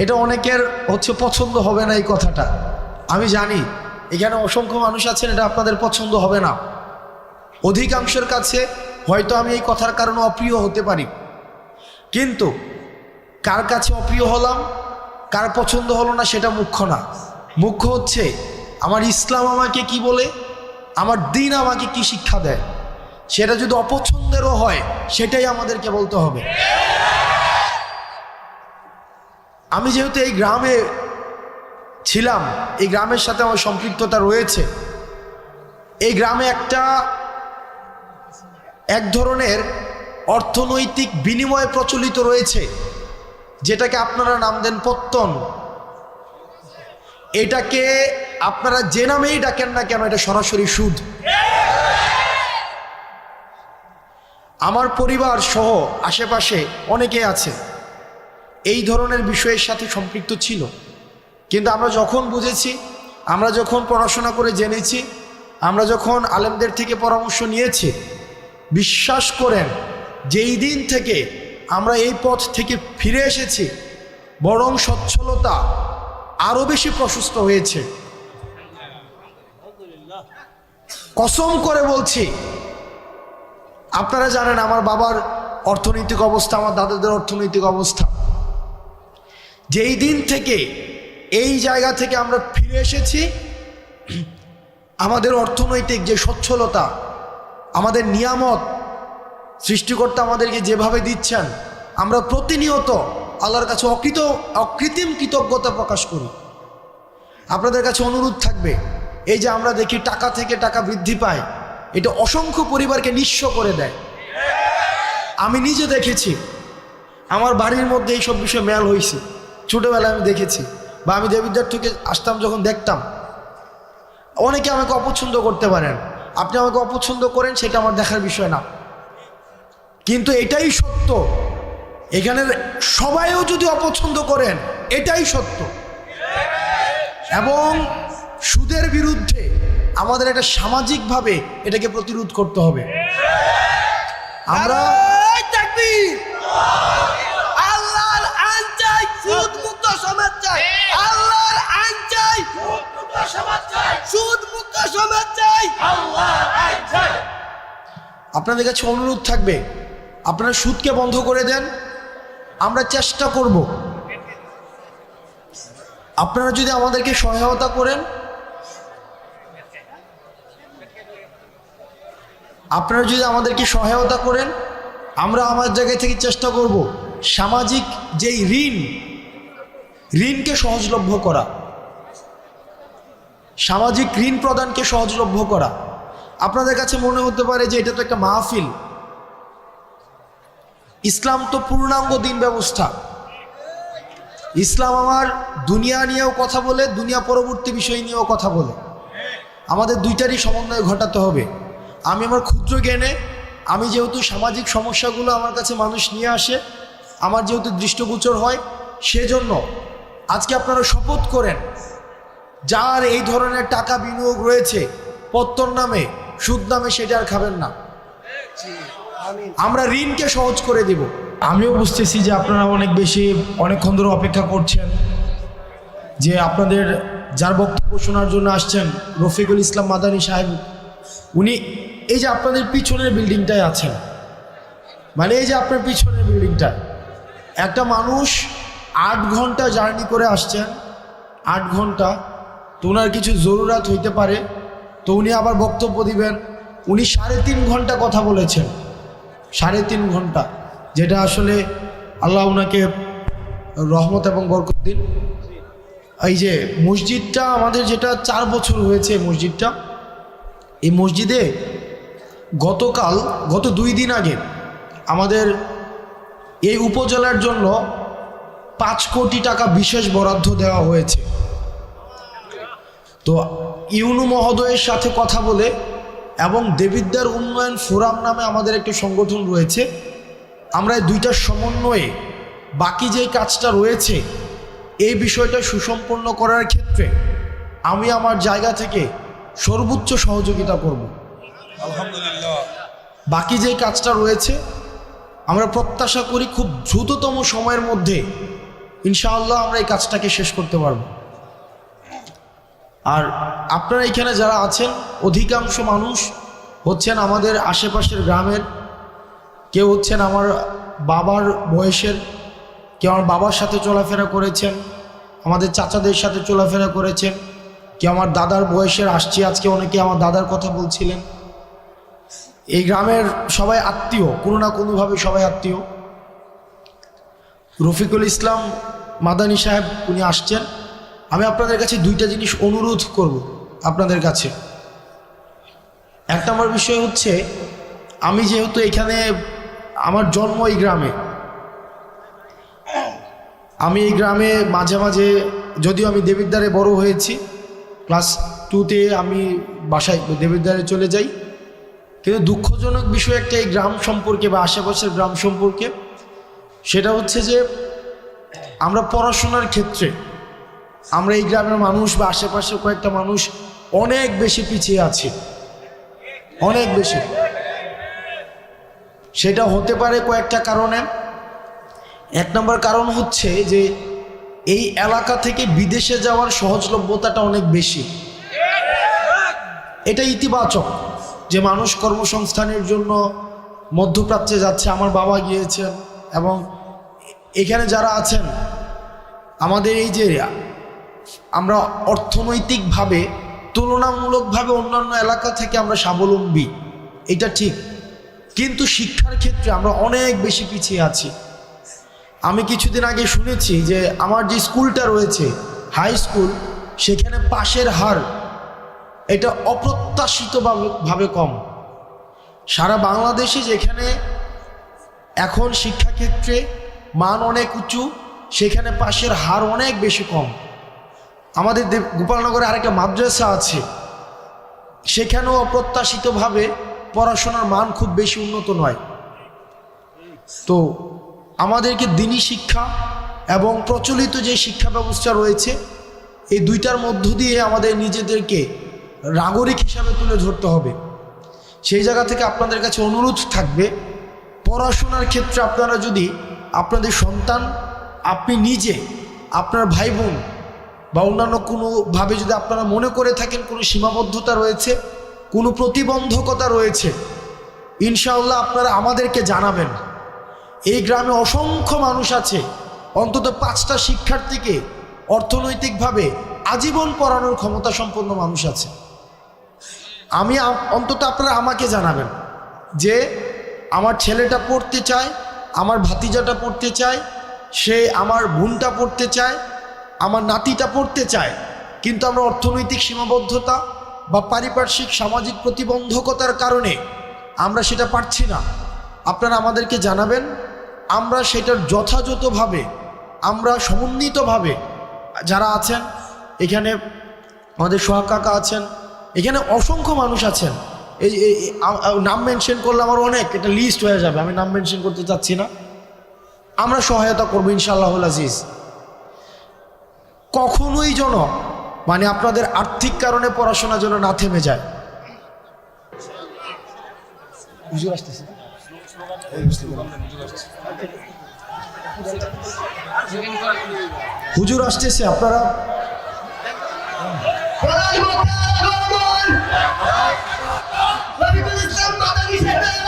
এটা অনেকের পছন্দ হবে না এই কথাটা, আমি জানি। এখানে অসংখ্য মানুষ আছেন, এটা আপনাদের পছন্দ হবে না। অধিকাংশের কাছে হয়তো আমি এই কথার কারণে অপ্রিয় হতে পারি, কিন্তু কার কাছে অপ্রিয় হলাম, কার পছন্দ হলো না সেটা মুখ্য না। মুখ্য হচ্ছে আমার ইসলাম আমাকে কি বলে, আমার দ্বীন আমাকে কি শিক্ষা দেয়। সেটা যদি অপছন্দেরও হয় সেটাই আমাদেরকে বলতে হবে। আমি যেহেতু এই গ্রামে ছিলাম, এই গ্রামের সাথে আমার সম্পৃক্ততা রয়েছে। এই গ্রামে এক ধরনের অর্থনৈতিক বিনিময় প্রচলিত রয়েছে, যেটাকে আপনারা নাম দেন পত্তন। এটাকে আপনারা যে নামেই ডাকেন না কেন, এটা সরাসরি সুদ। আমার পরিবার সহ আশেপাশে অনেকে আছে এই ধরনের বিষয়ের সাথে সম্পৃক্ত ছিল, কিন্তু আমরা যখন বুঝেছি, আমরা যখন পড়াশোনা করে জেনেছি, আমরা যখন আলেমদের থেকে পরামর্শ নিয়েছি, বিশ্বাস করেন যেই দিন থেকে আমরা এই পথ থেকে ফিরে এসেছি, বরং সচ্ছলতা আরো বেশি প্রশস্ত হয়েছে। কসম করে বলছি, আপনারা জানেন আমার বাবার অর্থনৈতিক অবস্থা, আমার দাদাদের অর্থনৈতিক অবস্থা। যেই দিন থেকে এই জায়গা থেকে আমরা ফিরে এসেছি, আমাদের অর্থনৈতিক যে সচ্ছলতা, আমাদের নিয়ামত সৃষ্টিকর্তা আমাদেরকে যেভাবে দিচ্ছেন, আমরা প্রতিনিয়ত আল্লাহর কাছে অকৃত্রিম কৃতজ্ঞতা প্রকাশ করি। আপনাদের কাছে অনুরোধ থাকবে, এই যে আমরা দেখি টাকা থেকে টাকা বৃদ্ধি পায়, এটা অসংখ্য পরিবারকে নিঃস্ব করে দেয়। আমি নিজে দেখেছি, আমার বাড়ির মধ্যে এইসব বিষয়ে মেল হয়েছে, ছোটোবেলায় আমি দেখেছি, বা আমি দেবিদ্বার থেকে আসতাম যখন দেখতাম। অনেকে আমাকে অপছন্দ করতে পারেন, আপনি আমাকে অপছন্দ করেন, সেটা আমার দেখার বিষয় না, কিন্তু এটাই সত্য। এখানের সবাইও যদি অপছন্দ করেন, এটাই সত্য। এবং সুদের বিরুদ্ধে আমাদের একটা সামাজিকভাবে এটাকে প্রতিরোধ করতে হবে। আমরা আল্লাহর আইন চাই, সুদ মুক্ত সমাজ চাই। আল্লাহর আইন চাই, সুদ মুক্ত সমাজ চাই। সুদ মুক্ত সমাজ চাই, আল্লাহর আইন চাই। আপনাদের কাছে অনুরোধ থাকবে, আপনারা সুদকে বন্ধ করে দেন। আমরা চেষ্টা করব, আপনারা যদি আমাদেরকে সহায়তা করেন, আমরা আমার জায়গা থেকে চেষ্টা করব সামাজিক যেই ঋণকে সহজলভ্য করা, সামাজিক ঋণ প্রদানকে সহজলভ্য করা। আপনাদের কাছে মনে হতে পারে যে এটা তো একটা মাহফিল। ইসলাম তো পূর্ণাঙ্গ দিন ব্যবস্থা। ইসলাম আমার দুনিয়া নিয়েও কথা বলে, দুনিয়া পরবর্তী বিষয় নিয়েও কথা বলে। আমাদের দুইটারই সমন্বয় ঘটাতে হবে। আমি আমার ক্ষুদ্র জ্ঞানে, আমি যেহেতু সামাজিক সমস্যাগুলো আমার কাছে মানুষ নিয়ে আসে, আমার যেহেতু দৃষ্টিগোচর হয়, সেজন্য আজকে আপনারা শপথ করেন, যার এই ধরনের টাকা বিনিয়োগ রয়েছে পত্তন নামে, সুদ নামে, সেটা আর খাবেন না। আমরা ঋণকে সহজ করে দেব। আমিও বুঝতেছি যে আপনারা অনেকক্ষণ ধরে অপেক্ষা করছেন, যে আপনাদের যার বক্তব্য শোনার জন্য আসছেন, রফিকুল ইসলাম মাদানী সাহেব, উনি এই যে আপনাদের পিছনের বিল্ডিংটায় আছেন, মানে এই যে আপনার পিছনের বিল্ডিংটা, একটা মানুষ 8 ঘন্টা জার্নি করে আসছেন, 8 ঘন্টা, তো ওনার কিছু জরুরত হইতে পারে, তো উনি আবার বক্তব্য দিবেন। উনি 3.5 ঘন্টা কথা বলেছেন, 3.5 ঘন্টা, যেটা আসলে আল্লাহ ওনাকে রহমত এবং বরকত দিন। এই যে মসজিদটা আমাদের, যেটা 4 বছর হয়েছে মসজিদটা, এই মসজিদে গত 2 দিন আগে আমাদের এই উপজেলার জন্য 5 কোটি টাকা বিশেষ বরাদ্দ দেওয়া হয়েছে। তো ইউনু মহোদয়ের সাথে কথা বলে, এবং দেবিদ্বার উন্নয়ন ফোরাম নামে আমাদের একটা সংগঠন রয়েছে, আমরা এই দুইটার সমন্বয়ে বাকি যে কাজটা রয়েছে, এই বিষয়টা সুসম্পন্ন করার ক্ষেত্রে আমি আমার জায়গা থেকে সর্বোচ্চ সহযোগিতা করব। আলহামদুলিল্লাহ। বাকি যে কাজটা রয়েছে, আমরা প্রত্যাশা করি খুব দ্রুততম সময়ের মধ্যে ইনশাআল্লাহ আমরা এই কাজটাকে শেষ করতে পারব। আর আপনারা এখানে যারা আছেন অধিকাংশ মানুষ হচ্ছেন আমাদের আশেপাশের গ্রামের, কেউ হচ্ছেন আমার বাবার বয়সের, কেউ আমার বাবার সাথে চলাফেরা করেছেন, আমাদের চাচাদের সাথে চলাফেরা করেছেন, কেউ আমার দাদার বয়সের, আসছি আজকে অনেকে আমার দাদার কথা বলছিলেন। এই গ্রামের সবাই আত্মীয়, কোনো না কোনোভাবে সবাই আত্মীয়। রফিকুল ইসলাম মাদানী সাহেব উনি আসছেন। আমি আপনাদের কাছে দুইটা জিনিস অনুরোধ করব আপনাদের কাছে। এক নম্বর বিষয় হচ্ছে, আমি যেহেতু এখানে আমার জন্ম এই গ্রামে, আমি এই গ্রামে মাঝে মাঝে, যদিও আমি দেবিদ্বারে বড় হয়েছি, ক্লাস 2তে আমি বাসায় দেবিদ্বারে চলে যাই, কিন্তু দুঃখজনক বিষয় একটা এই গ্রাম সম্পর্কে বা আশেপাশের গ্রাম সম্পর্কে, সেটা হচ্ছে যে আমরা পড়াশোনার ক্ষেত্রে আমরা এই গ্রামের মানুষ বা আশেপাশের কয়েকটা মানুষ অনেক বেশি পিছিয়ে আছি, অনেক বেশি। সেটা হতে পারে কয়েকটা কারণে। এক নম্বর কারণ হচ্ছে যে এই এলাকা থেকে বিদেশে যাওয়ার সহজলভ্যতাটা অনেক বেশি। এটা ইতিবাচক যে মানুষ কর্মসংস্থানের জন্য মধ্যপ্রাচ্যে যাচ্ছে। আমার বাবা গিয়েছেন, এবং এখানে যারা আছেন আমাদের এই যে আমরা অর্থনৈতিকভাবে তুলনামূলকভাবে অন্যান্য এলাকা থেকে আমরা স্বাবলম্বী, এটা ঠিক, কিন্তু শিক্ষার ক্ষেত্রে আমরা অনেক বেশি পিছিয়ে আছি। আমি কিছুদিন আগে শুনেছি যে আমার যে স্কুলটা রয়েছে হাই স্কুল, সেখানে পাশের হার এটা অপ্রত্যাশিতভাবে কম। সারা বাংলাদেশে যেখানে এখন শিক্ষাক্ষেত্রে মান অনেক উঁচু, সেখানে পাশের হার অনেক বেশি কম। আমাদের গোপালনগরে আরেকটা মাদ্রাসা আছে, সেখানেও অপ্রত্যাশিতভাবে পড়াশোনার মান খুব বেশি উন্নত নয়। তো আমাদেরকে দিনী শিক্ষা এবং প্রচলিত যে শিক্ষা ব্যবস্থা রয়েছে, এই দুইটার মধ্য দিয়ে আমাদের নিজেদেরকে নাগরিক হিসাবে তুলে ধরতে হবে। সেই জায়গা থেকে আপনাদের কাছে অনুরোধ থাকবে, পড়াশোনার ক্ষেত্রে আপনারা যদি আপনাদের সন্তান, আপনি নিজে, আপনার ভাই বোন বা অন্যান্য কোনোভাবে যদি আপনারা মনে করে থাকেন কোনো সীমাবদ্ধতা রয়েছে, কোনো প্রতিবন্ধকতা রয়েছে, ইনশাআল্লাহ আপনারা আমাদেরকে জানাবেন। এই গ্রামে অসংখ্য মানুষ আছে, অন্তত 5টা শিক্ষার্থীকে অর্থনৈতিকভাবে আজীবন পড়ানোর ক্ষমতা সম্পন্ন মানুষ আছে। আমি অন্তত আপনারা আমাকে জানাবেন যে আমার ছেলেটা পড়তে চায়, আমার ভাতিজাটা পড়তে চায়, সে আমার বোনটা পড়তে চায়, আমার নাতিটা পড়তে চায়, কিন্তু আমরা অর্থনৈতিক সীমাবদ্ধতা বা পারিপার্শ্বিক সামাজিক প্রতিবন্ধকতার কারণে আমরা সেটা পারছি না। আপনারা আমাদেরকে জানাবেন, আমরা সেটার যথাযথভাবে, আমরা সমন্বিতভাবে, যারা আছেন এখানে, আমাদের সোহাগ কাকা আছেন, এখানে অসংখ্য মানুষ আছেন, এই নাম মেনশন করলে আমার অনেক, এটা লিস্ট হয়ে যাবে, আমি নাম মেনশন করতে চাচ্ছি না। আমরা সহায়তা করবো ইনশাআল্লাহুল আজিজ। কখনোই যেন মানে আপনাদের আর্থিক কারণে পড়াশোনা যেন না থেমে যায়। হুজুর আসতেছে, আপনারা রফিকুল ইসলাম মাদানী সাহেব